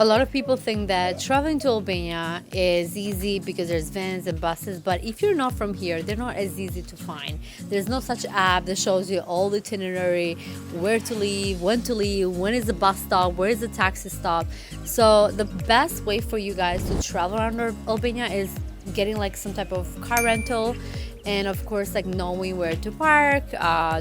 A lot of people think that traveling to Albania is easy because there's vans and buses, but if you're not from here, they're not as easy to find. There's no such app that shows you all the itinerary, where to leave, when is the bus stop, where is the taxi stop. So the best way for you guys to travel around Albania is getting like some type of car rental, and of course like knowing where to park,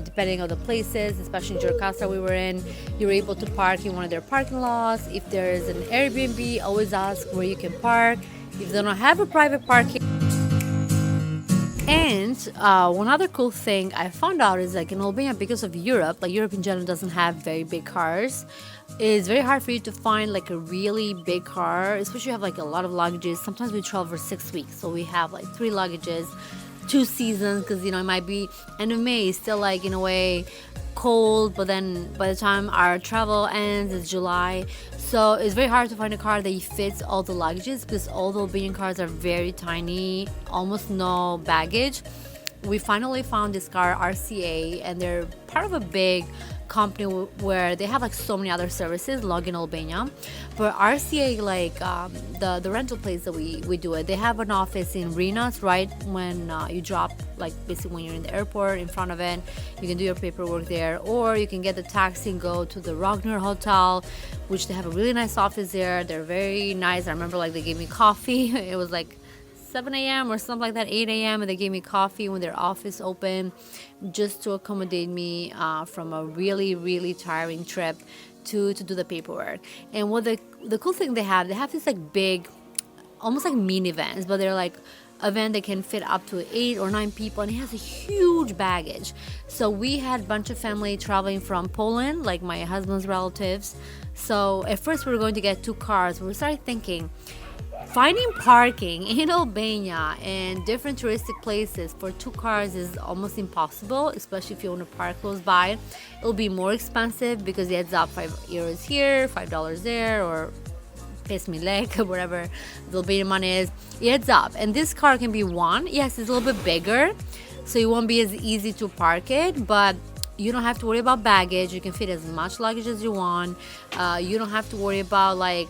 depending on the places. Especially in Jakarta we were in, you're able to park in one of their parking lots. If there is an Airbnb, always ask where you can park if they don't have a private parking. And one other cool thing I found out is like in Albania, because of Europe, like Europe in general doesn't have very big cars. It's very hard for you to find like a really big car, especially if you have like a lot of luggages. Sometimes we travel for 6 weeks, so we have like 3 luggages, 2 seasons, because you know it might be end of May, it's still like in a way cold, but then by the time our travel ends it's July. So it's very hard to find a car that fits all the luggages because all the Albanian cars are very tiny, almost no baggage. We finally found this car, RCA, and they're part of a big company where they have like so many other services log in Albania. But RCA, like the rental place that we do it, they have an office in Rinas, right when you drop, like basically when you're in the airport, in front of it you can do your paperwork there, or you can get the taxi and go to the Ragnar Hotel, which they have a really nice office there. They're very nice. I remember like they gave me coffee it was like 7 a.m. or something like that, 8 a.m. and they gave me coffee when their office opened, just to accommodate me from a really tiring trip to do the paperwork. And what the cool thing they have this like big, almost like minivans, but they're like a van that can fit up to 8 or 9 people, and it has a huge baggage. So we had a bunch of family traveling from Poland, like my husband's relatives. So at first we were going to get 2 cars, but we started thinking finding parking in Albania and different touristic places for 2 cars is almost impossible, especially if you want to park close by. It'll be more expensive because it adds up €5 here, $5 there, or pesmilek, whatever the Albanian money is. It adds up. And this car can be 1. Yes, it's a little bit bigger, so it won't be as easy to park it, but you don't have to worry about baggage. You can fit as much luggage as you want. You don't have to worry about like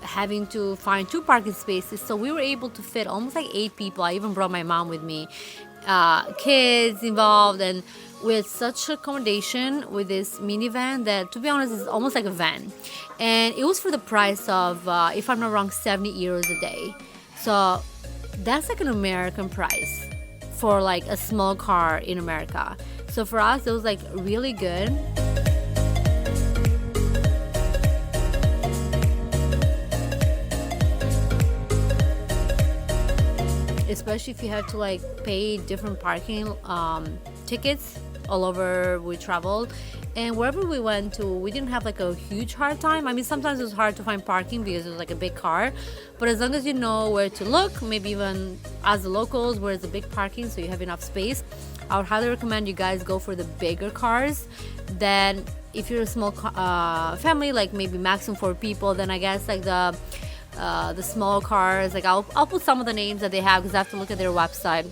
having to find 2 parking spaces. So we were able to fit almost like 8 people. I even brought my mom with me, kids involved, and with such accommodation with this minivan that, to be honest, is almost like a van. And it was for the price of, if I'm not wrong, €70 a day. So that's like an American price for like a small car in America. So for us it was like really good. Especially if you have to like pay different parking tickets all over we traveled. And wherever we went to, we didn't have like a huge hard time. I mean, sometimes it was hard to find parking because it was like a big car, but as long as you know where to look, maybe even as the locals, where's the big parking so you have enough space, I would highly recommend you guys go for the bigger cars. Then if you're a small family, like maybe maximum 4 people, then I guess like the small cars, like I'll put some of the names that they have because I have to look at their website.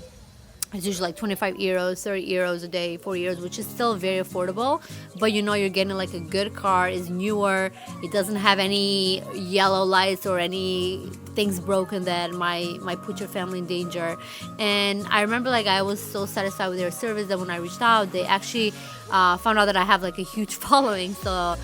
It's usually like €25, €30 a day, €40, which is still very affordable. But you know you're getting like a good car, it's newer, it doesn't have any yellow lights or any things broken that might put your family in danger. And I remember like I was so satisfied with their service that when I reached out, they actually found out that I have like a huge following. So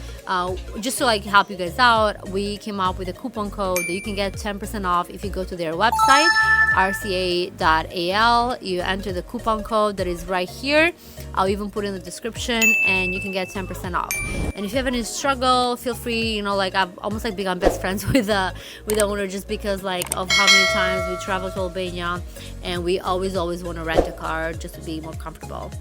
just to like help you guys out, we came up with a coupon code that you can get 10% off if you go to their website, rca.al. You enter the coupon code that is right here. I'll even put it in the description, and you can get 10% off. And if you have any struggle, feel free, you know, like I've almost like become best friends with the owner just because like of how many times we travel to Albania, and we always want to rent a car just to be more comfortable.